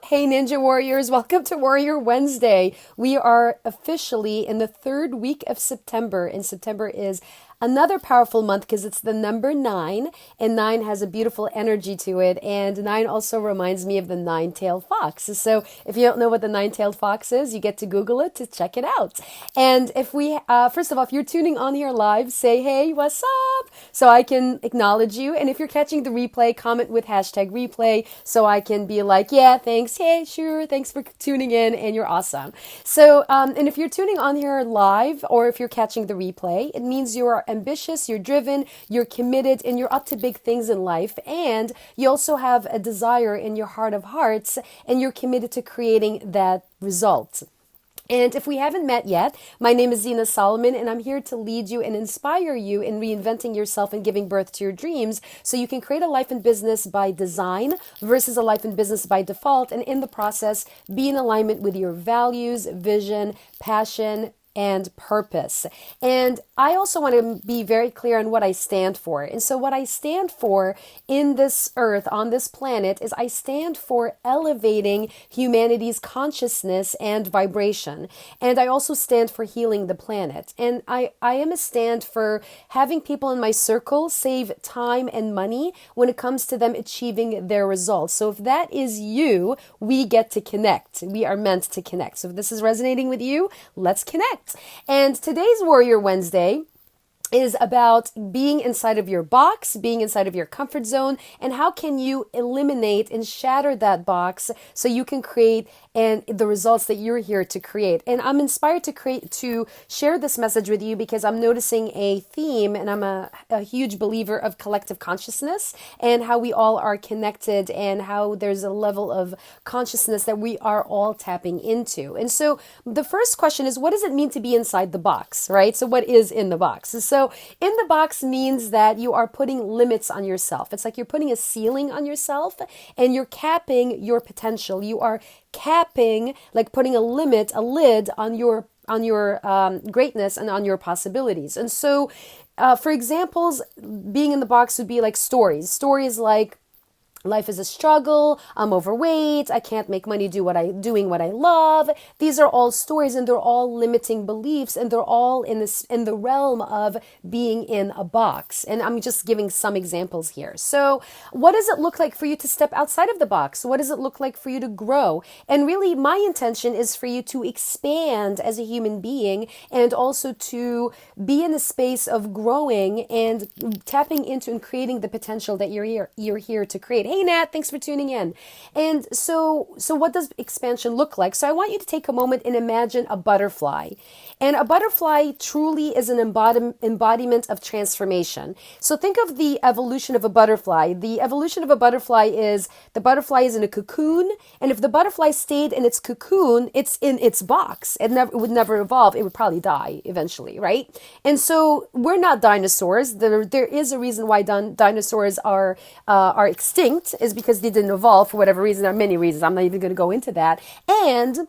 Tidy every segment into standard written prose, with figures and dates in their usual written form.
Hey, Ninja Warriors, welcome to Warrior Wednesday. We are officially in the third week of September, and September is another powerful month because it's the number nine, and nine has a beautiful energy to it. And nine also reminds me of the nine-tailed fox. So if you don't know what the nine-tailed fox is, you get to Google it to check it out. And if first of all, if you're tuning on here live, say, hey, what's up? So I can acknowledge you. And if you're catching the replay, comment with hashtag replay so I can be like, yeah, thanks. Hey, sure. Thanks for tuning in and you're awesome. So, and if you're tuning on here live or if you're catching the replay, it means you are ambitious, you're driven, you're committed, and you're up to big things in life. And you also have a desire in your heart of hearts, and you're committed to creating that result. And if we haven't met yet, my name is Zena Solomon, and I'm here to lead you and inspire you in reinventing yourself and giving birth to your dreams so you can create a life and business by design versus a life and business by default, and in the process, be in alignment with your values, vision, passion, and purpose. And I also want to be very clear on what I stand for. And so what I stand for in this earth, on this planet, is I stand for elevating humanity's consciousness and vibration. And I also stand for healing the planet. And I am a stand for having people in my circle save time and money when it comes to them achieving their results. So if that is you, we get to connect. We are meant to connect. So if this is resonating with you, let's connect. And today's Warrior Wednesday is about being inside of your box, being inside of your comfort zone, and how can you eliminate and shatter that box so you can create the results that you're here to create. And I'm inspired to share this message with you because I'm noticing a theme, and I'm a huge believer of collective consciousness and how we all are connected and how there's a level of consciousness that we are all tapping into. And so the first question is, what does it mean to be inside the box, right? So what is in the box? So in the box means that you are putting limits on yourself. It's like you're putting a ceiling on yourself and you're capping your potential. You are capping, like putting a limit, a lid on your greatness and on your possibilities. And so, for examples, being in the box would be like stories like, life is a struggle, I'm overweight, I can't make money doing what I love. These are all stories, and they're all limiting beliefs, and they're all in the realm of being in a box. And I'm just giving some examples here. So what does it look like for you to step outside of the box? What does it look like for you to grow? And really my intention is for you to expand as a human being and also to be in a space of growing and tapping into and creating the potential that you're here to create. Hey Nat, thanks for tuning in. And so what does expansion look like? So I want you to take a moment and imagine a butterfly. And a butterfly truly is an embodiment of transformation. So think of the evolution of a butterfly. The evolution of a butterfly is the butterfly is in a cocoon, and if the butterfly stayed in its cocoon, it's in its box. It would never evolve. It would probably die eventually, right? And so we're not dinosaurs. There is a reason why dinosaurs are extinct, is because they didn't evolve for whatever reason. There are many reasons. I'm not even going to go into that. And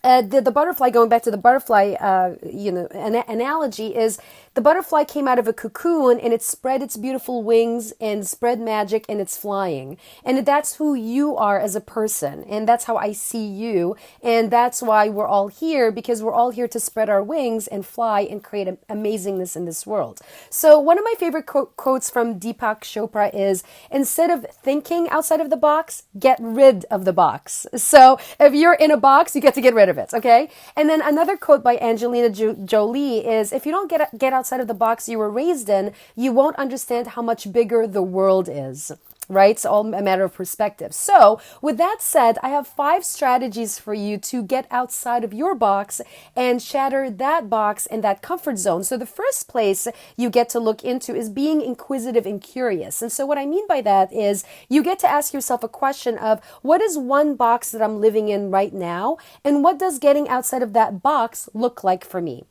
the butterfly, going back to the butterfly, analogy is the butterfly came out of a cocoon and it spread its beautiful wings and spread magic, and it's flying. And that's who you are as a person. And that's how I see you. And that's why we're all here, because we're all here to spread our wings and fly and create amazingness in this world. So one of my favorite quotes from Deepak Chopra is, instead of thinking outside of the box, get rid of the box. So if you're in a box, you get to get rid of it, okay? And then another quote by Angelina Jolie is, if you don't get outside of the box you were raised in, you won't understand how much bigger the world is. Right? It's all a matter of perspective. So with that said, I have 5 strategies for you to get outside of your box and shatter that box and that comfort zone. So the first place you get to look into is being inquisitive and curious. And so what I mean by that is you get to ask yourself a question of, what is one box that I'm living in right now? And what does getting outside of that box look like for me?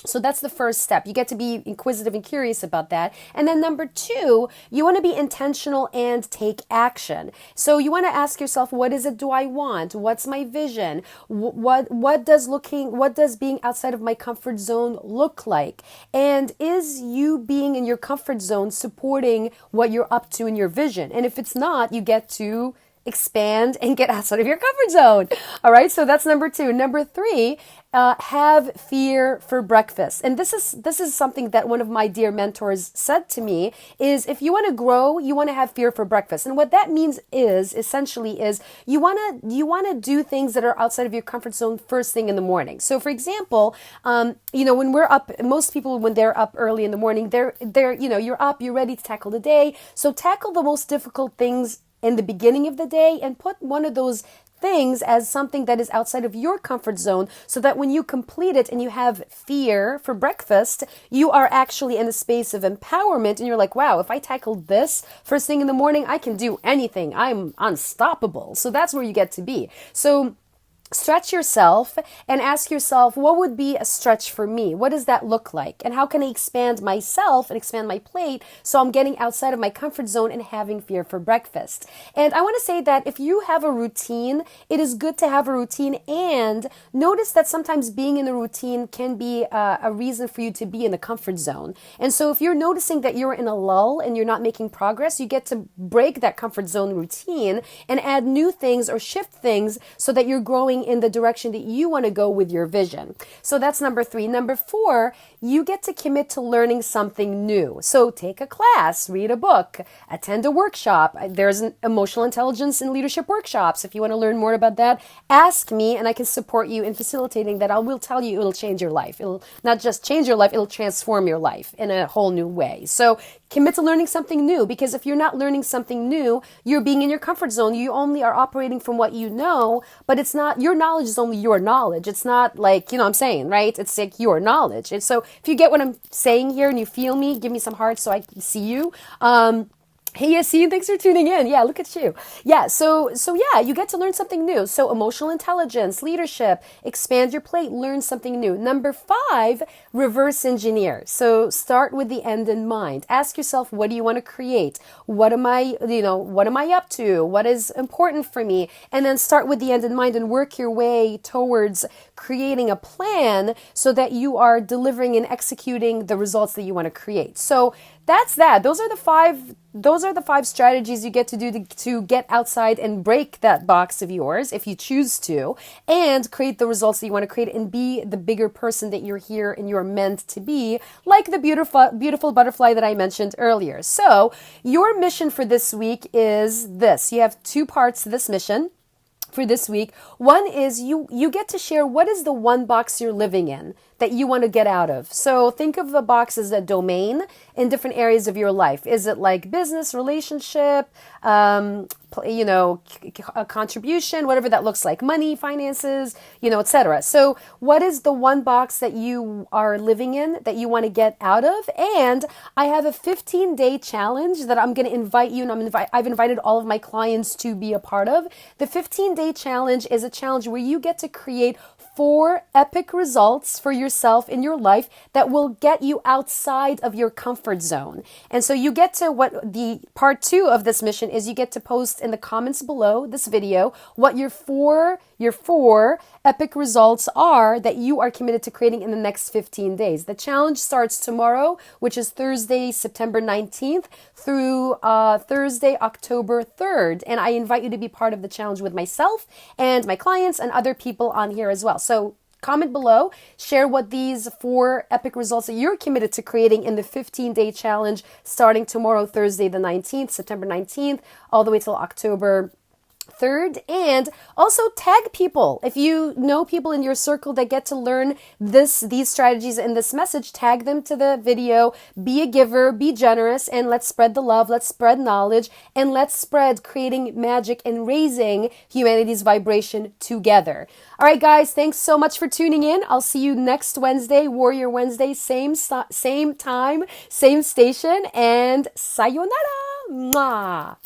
So that's the first step. You get to be inquisitive and curious about that. And then number 2, you want to be intentional and take action. So you want to ask yourself, what is it do I want? What's my vision? What does being outside of my comfort zone look like? And is you being in your comfort zone supporting what you're up to in your vision? And if it's not, you get to expand and get outside of your comfort zone. All right, so that's number 2. Number 3, have fear for breakfast. And this is something that one of my dear mentors said to me is, if you want to grow, you want to have fear for breakfast. And what that means is essentially is you want to do things that are outside of your comfort zone first thing in the morning. So for example, when we're up, most people, when they're up early in the morning, you're up, you're ready to tackle the day. So tackle the most difficult things in the beginning of the day and put one of those things as something that is outside of your comfort zone, so that when you complete it and you have fear for breakfast, you are actually in a space of empowerment and you're like, wow, if I tackle this first thing in the morning, I can do anything. I'm unstoppable. So that's where you get to be. So stretch yourself and ask yourself, what would be a stretch for me? What does that look like? And how can I expand myself and expand my plate so I'm getting outside of my comfort zone and having fear for breakfast? And I want to say that if you have a routine, it is good to have a routine, and notice that sometimes being in a routine can be a reason for you to be in the comfort zone. And so if you're noticing that you're in a lull and you're not making progress, you get to break that comfort zone routine and add new things or shift things so that you're growing in the direction that you want to go with your vision. So that's number 3. Number 4, you get to commit to learning something new. So take a class, read a book, attend a workshop. There's an emotional intelligence and leadership workshops. If you want to learn more about that, ask me and I can support you in facilitating that. I will tell you it'll change your life. It'll not just change your life, it'll transform your life in a whole new way. So commit to learning something new, because if you're not learning something new, you're being in your comfort zone. You only are operating from what you know, but it's not, your knowledge is only your knowledge. It's not like, what I'm saying, right? It's like your knowledge. And so if you get what I'm saying here and you feel me, give me some hearts so I can see you. Hey, Yassine, thanks for tuning in. Yeah, look at you. Yeah, so yeah, you get to learn something new. So emotional intelligence, leadership, expand your plate, learn something new. Number 5, reverse engineer. So start with the end in mind. Ask yourself, what do you want to create? What am I up to? What is important for me? And then start with the end in mind and work your way towards creating a plan so that you are delivering and executing the results that you want to create. So that's that. Those are the 5 strategies you get to do to get outside and break that box of yours, if you choose to, and create the results that you want to create and be the bigger person that you're here and you're meant to be, like the beautiful butterfly that I mentioned earlier. So your mission for this week is this. You have 2 parts to this mission for this week. One is you get to share what is the one box you're living in that you want to get out of. So think of the box as a domain in different areas of your life. Is it like business, relationship, a contribution, whatever that looks like, money, finances, etc. So what is the one box that you are living in that you want to get out of? And I have a 15-day challenge that I'm going to invite you, and I've invited all of my clients to be a part of. The 15-day challenge is a challenge where you get to create 4 epic results for yourself in your life that will get you outside of your comfort zone. And so you get to, what the part 2 of this mission is, you get to post in the comments below this video what your four epic results are that you are committed to creating in the next 15 days. The challenge starts tomorrow, which is Thursday, September 19th through Thursday, October 3rd. And I invite you to be part of the challenge with myself and my clients and other people on here as well. So comment below, share what these 4 epic results that you're committed to creating in the 15-day challenge starting tomorrow, Thursday the 19th, September 19th, all the way till October 3rd. And also tag people. If you know people in your circle that get to learn these strategies and this message, tag them to the video. Be a giver, be generous, and let's spread the love, let's spread knowledge, and let's spread creating magic and raising humanity's vibration together. All right, guys, thanks so much for tuning in. I'll see you next Wednesday, Warrior Wednesday, same time, same station, and sayonara. Mwah.